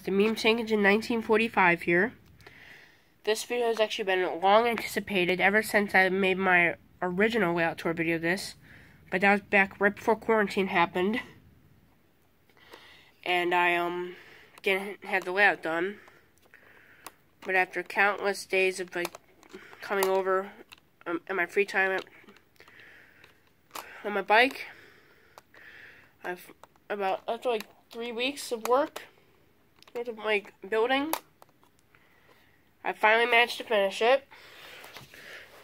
the Meme Tank Engine 1945 here. This video has actually been long anticipated ever since I made my original layout tour video of this. But that was back right before quarantine happened. And I didn't have the layout done. But after countless days of coming over in my free time on my bike, after 3 weeks of work of building, I finally managed to finish it.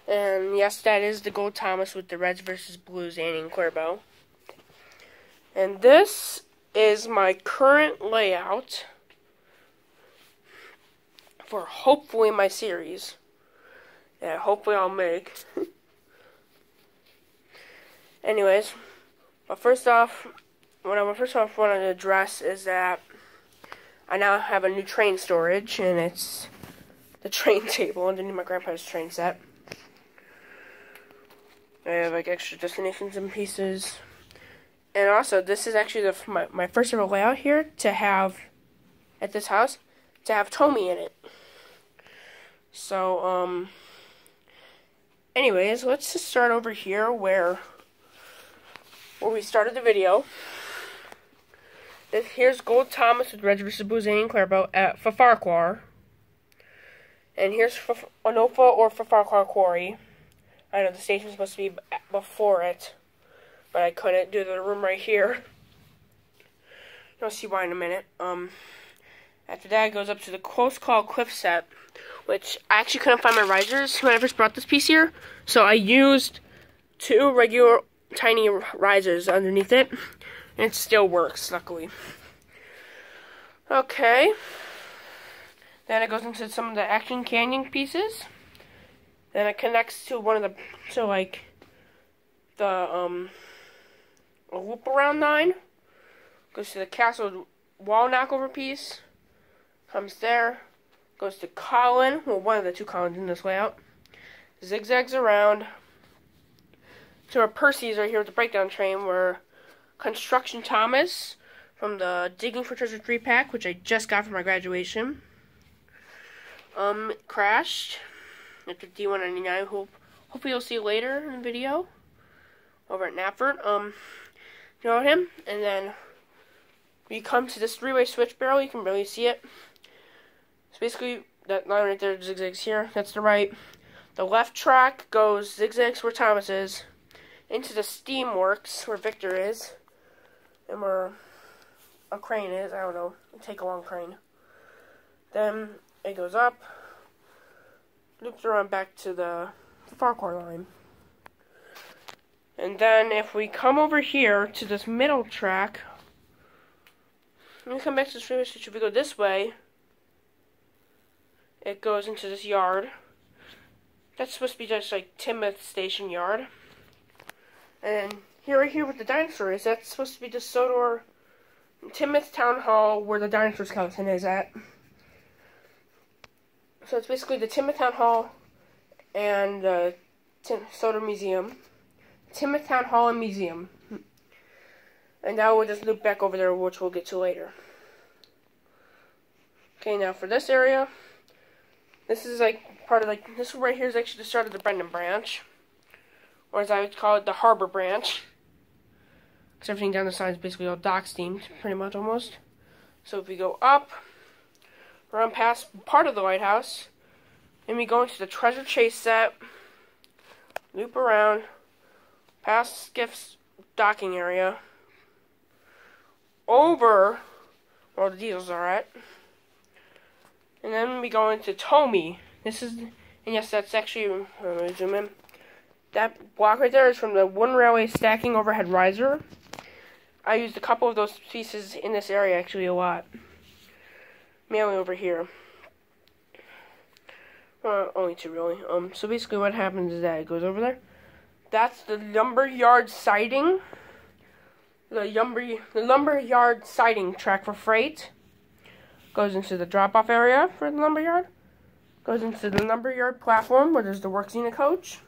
And yes, that is the Gold Thomas with the Reds versus Blues Annie and Cuervo. And this is my current layout for hopefully my series. Yeah, hopefully I'll make. Anyways, but first off, what I want to address is that I now have a new train storage, and it's the train table underneath my grandpa's train set. I have extra destinations and pieces. And also, this is actually my first ever layout here to have, at this house, to have Tomy in it. So, anyways, let's just start over here where we started the video. Here's Gold Thomas with Reds vs. Blues Annie and Cuervo at Farquhar. And here's Anofa or Farquhar Quarry. I know the station's supposed to be before it, but I couldn't do the room right here. You'll see why in a minute. After that, it goes up to the Close Call Cliff Set, which I actually couldn't find my risers when I first brought this piece here, so I used 2 regular tiny risers underneath it, and it still works, luckily. Okay. Then it goes into some of the Action Canyon pieces. Then it connects to one of a loop around 9. Goes to the Castle wall knockover piece. Comes there. Goes to Colin. Well, one of the 2 Collins in this layout. Zigzags around. To our Percy's right here with the breakdown train, where Construction Thomas from the Digging for Treasure 3 pack, which I just got for my graduation, crashed at the D199. Hopefully you'll see later in the video over at Knapford. You know him. And then we come to this 3-way switch barrel. You can barely see it. So basically, that line right there zigzags here. That's the right. The left track goes zigzags where Thomas is, into the Steamworks where Victor is, and where a crane is. I don't know. Take a long crane. Then it goes up, loops around back to the Farquhar line. And then if we come over here to this middle track, when we come back to the freeway switch, if we go this way, it goes into this yard. That's supposed to be just like Timoth Station Yard. And right here with the dinosaur is, that's supposed to be the Sodor Timoth Town Hall where the dinosaur skeleton is at. So it's basically the Timoth Town Hall and the Sodor Museum. Timoth Town Hall and Museum. And now we'll just loop back over there, which we'll get to later. Okay, now for this area, this is part of this right here is actually the start of the Brendan branch. Or as I would call it, the Harbor branch. Because everything down the side is basically all dock steamed, pretty much almost. So if we go up, run past part of the lighthouse, and we go into the Treasure Chase set, loop around, past Skiff's docking area, over where the diesels are at, and then we go into Tomy. And yes, that's actually, let me zoom in. That block right there is from the One Railway Stacking Overhead Riser. I used a couple of those pieces in this area actually a lot. Mainly over here. Only 2 really. So basically what happens is that it goes over there. That's the lumberyard siding. The lumberyard siding track for freight. Goes into the drop-off area for the lumberyard. Goes into the lumberyard platform where there's the Worksina coach.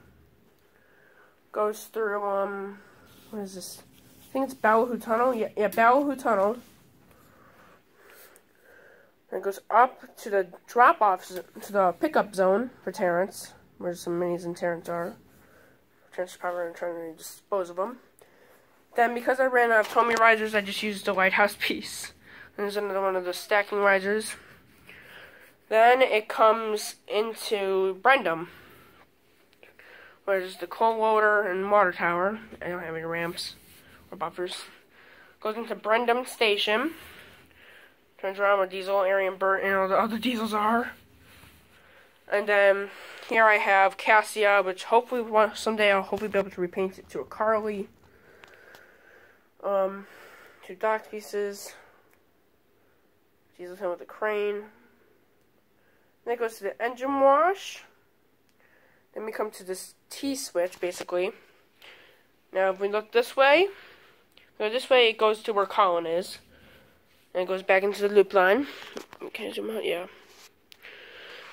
Goes through, what is this? I think it's Ballyhoo Tunnel. Yeah, Ballyhoo Tunnel. And it goes up to the drop-off, to the pickup zone for Terrence, where some minis and Terrence are. Terrence is probably trying to dispose of them. Then, because I ran out of Tommy risers, I just used the lighthouse piece. And there's another one of the stacking risers. Then it comes into Brendam, where there's the coal loader and water tower. I don't have any ramps or buffers. Goes into Brendam Station. Turns around where Diesel, Ari, and Bert, and all the other Diesels are. And then here I have Cassia, which hopefully someday I'll hopefully be able to repaint it to a Carly. 2 dock pieces. Diesel's in with the crane. Then it goes to the engine wash. Then we come to this T-switch, basically. Now, if we look this way, it goes to where Colin is. And it goes back into the loop line. Okay, zoom out, yeah.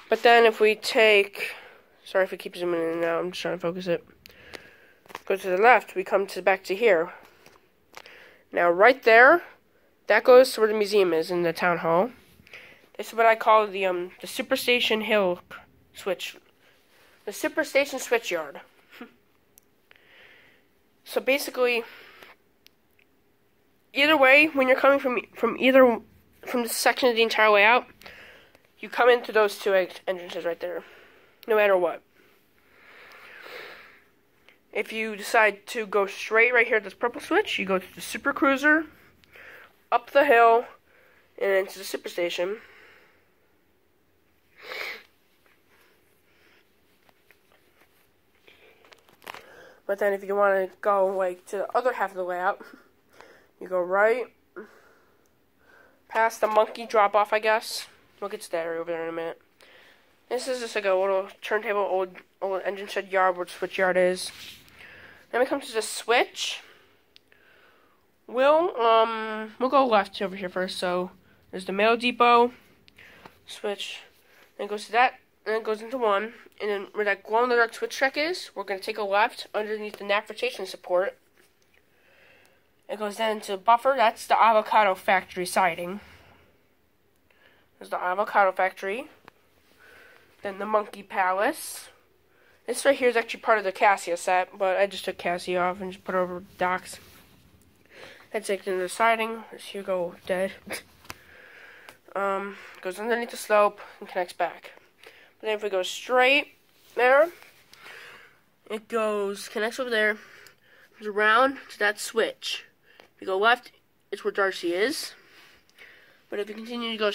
But then if we take... Sorry if I keep zooming in and out, I'm just trying to focus it. Go to the left, we come back to here. Now, right there, that goes to where the museum is in the town hall. This is what I call the Superstation Hill switch. The Superstation switch yard. So basically, either way, when you're coming from this section of the entire way out, you come into those 2 entrances right there, no matter what. If you decide to go straight right here at this purple switch, you go to the Super Cruiser, up the hill, and into the Superstation. But then if you want to go like to the other half of the layout, you go right past the monkey drop off, I guess. We'll get to that area over there in a minute. This is just like a little turntable, old engine shed yard where the switch yard is. Then we come to the switch. We'll go left over here first. So there's the mail depot switch. Then it goes to that. Then it goes into 1, and then where that glow-in-the-dark switch track is, we're going to take a left underneath the navigation support. It goes then into the buffer. That's the Avocado Factory siding. There's the Avocado Factory. Then the Monkey Palace. This right here is actually part of the Cassia set, but I just took Cassia off and just put it over docks. That's taken into the siding. There's Hugo dead. Goes underneath the slope and connects back. But then if we go straight there, it connects over there, goes around to that switch. If you go left, it's where Darcy is. But if you continue to go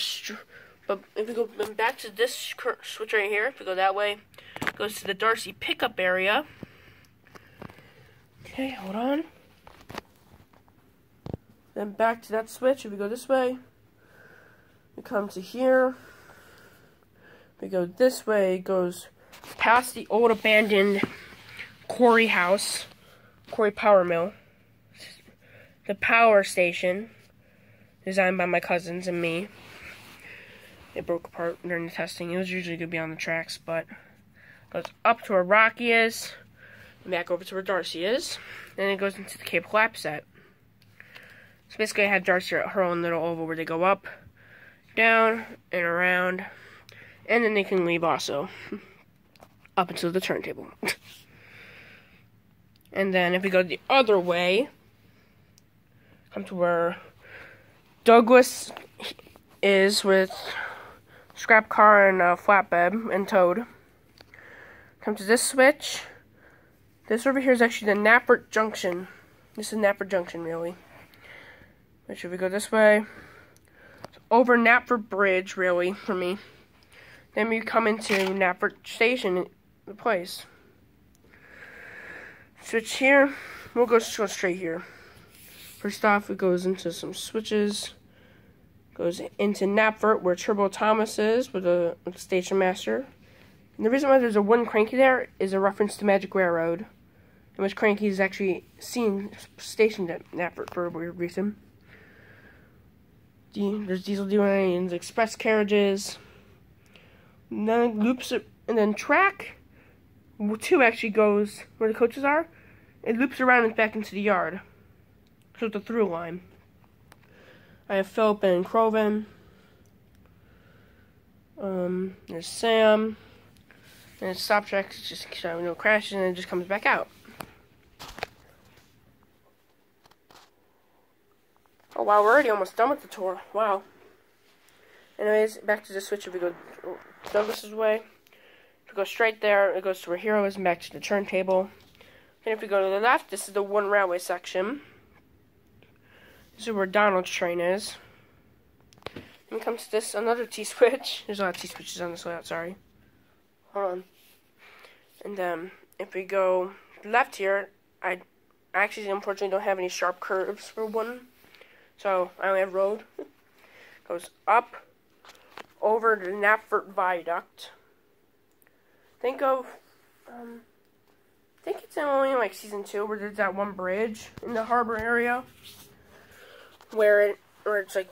but if we go back to this switch right here, if we go that way, it goes to the Darcy pickup area. Okay, hold on. Then back to that switch, if we go this way, we come to here. We go this way, it goes past the old abandoned quarry house, quarry power mill, the power station, designed by my cousins and me. It broke apart during the testing. It was usually going to be on the tracks, but it goes up to where Rocky is, and back over to where Darcy is. Then it goes into the Cape Lap set. So basically I have Darcy at her own little oval where they go up, down, and around. And then they can leave also, up into the turntable. And then if we go the other way, come to where Douglas is with scrap car and flatbed and Toad. Come to this switch. This over here is actually the Knappert Junction. This is Knappert Junction, really. Which if we go this way, it's over Knappert Bridge, really, for me. Then we come into Knappert Station, the place. Switch here. We'll go straight here. First off, it goes into some switches. Goes into Knappert, where Turbo Thomas is, with the station master. And the reason why there's a wooden cranky there is a reference to Magic Railroad, in which Cranky is actually stationed at Knappert for a weird reason. There's Diesel D190 express carriages. And then it loops it, and then track 2 actually goes where the coaches are. It loops around and back into the yard. So it's a through line. I have Philip and Croven. There's Sam. And it stop tracks, just so no crashes, and it just comes back out. Oh wow, we're already almost done with the tour. Wow. Anyways, back to the switch. If we go Douglas's way, if we go straight there, it goes to where Hero is, and back to the turntable. And if we go to the left, this is the one railway section. This is where Donald's train is. And comes to this, another T-switch. There's a lot of T-switches on this layout, sorry. Hold on. And then, if we go left here, I actually, unfortunately, don't have any sharp curves for one. So, I only have road. Goes up, over the Knapford Viaduct. Think of, I think it's only in, like, Season 2, where there's that one bridge in the harbor area. Where it's, like,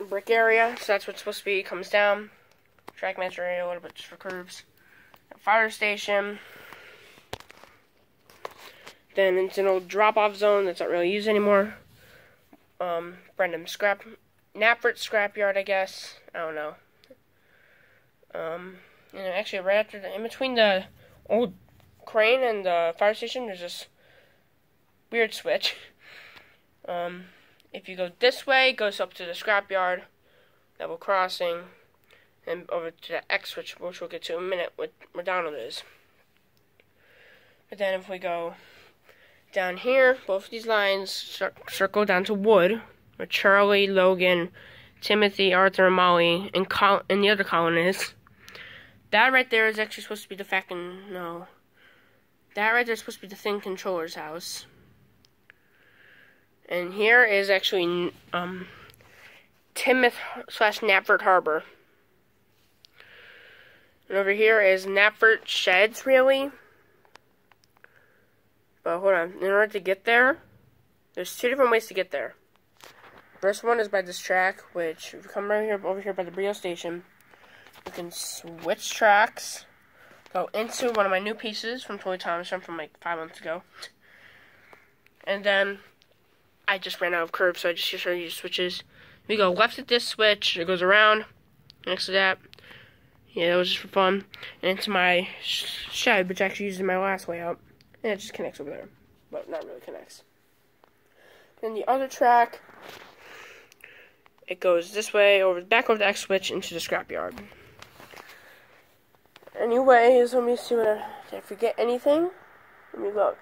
brick area, so that's what's supposed to be. It comes down. Trackmaster area, a little bit just for curves. A fire station. Then it's an old drop-off zone that's not really used anymore. Knapford scrapyard, I guess. I don't know. Actually, right after in between the old crane and the fire station, there's this weird switch. If you go this way, it goes up to the scrapyard, level crossing, and over to the X switch, which we'll get to in a minute, where Donald is. But then if we go down here, both of these lines circle down to Wood, where Charlie, Logan, Timothy, Arthur, and Molly, and the other Colin is. That right there is actually supposed to be the that right there is supposed to be the Thing Controller's house. And here is actually Timoth/Knapford Harbor. And over here is Knapford Sheds, really. But hold on, in order to get there, there's two different ways to get there. First one is by this track, which if you come right here, over here by the Brio station, you can switch tracks, go into one of my new pieces from Toy Thomas from like 5 months ago, and then I just ran out of curves, so I just use switches. We go left at this switch, it goes around, next to that. Yeah, that was just for fun. And into my shed, which I actually used in my last layout. And it just connects over there. But not really connects. Then the other track, it goes this way, back over the X switch into the scrapyard. Anyways, let me see did I forget anything? Let me look.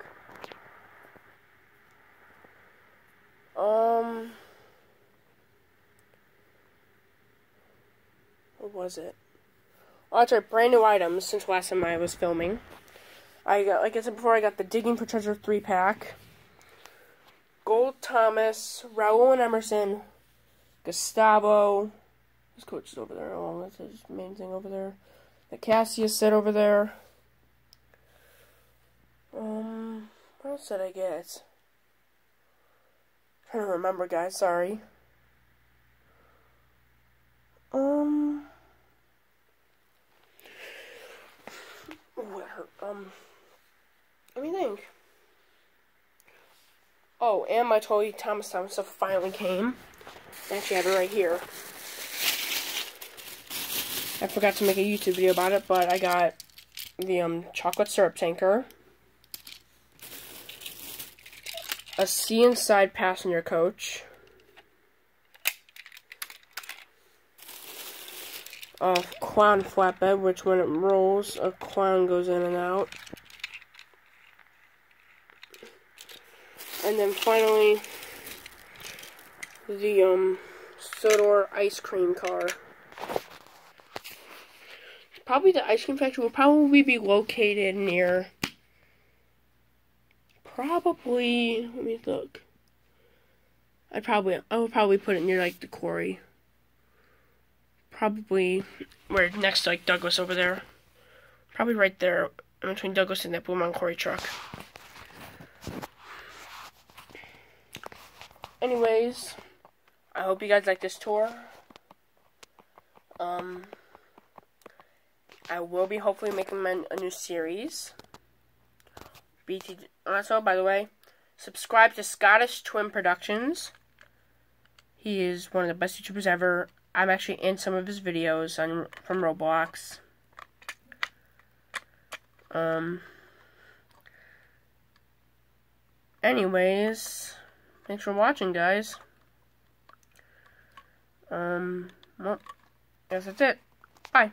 What was it? Oh, that's right, brand new items since last time I was filming. I got, like I said before, I got the Digging for Treasure 3-pack. Gold Thomas, Raoul and Emerson, Gustavo. His coach is over there. Oh, that's his main thing over there. The Cassius set over there. What else did I get? I'm trying to remember, guys. Sorry. Let me think. Oh, and my Toy Thomas stuff finally came. I actually have it right here. I forgot to make a YouTube video about it, but I got the chocolate syrup tanker, a See Inside passenger coach, a clown flatbed, which when it rolls, a clown goes in and out. And then finally, the Sodor ice cream car. Probably the ice cream factory will probably be located near, probably, let me look. I would probably put it near like the quarry. Probably where next to like Douglas over there. Probably right there in between Douglas and that Blue Mountain Quarry truck. Anyways, I hope you guys like this tour. I will be hopefully making a new series. Also, by the way, subscribe to Scottish Twin Productions. He is one of the best YouTubers ever. I'm actually in some of his videos from Roblox. Anyways, thanks for watching, guys. Well, guess that's it. Bye.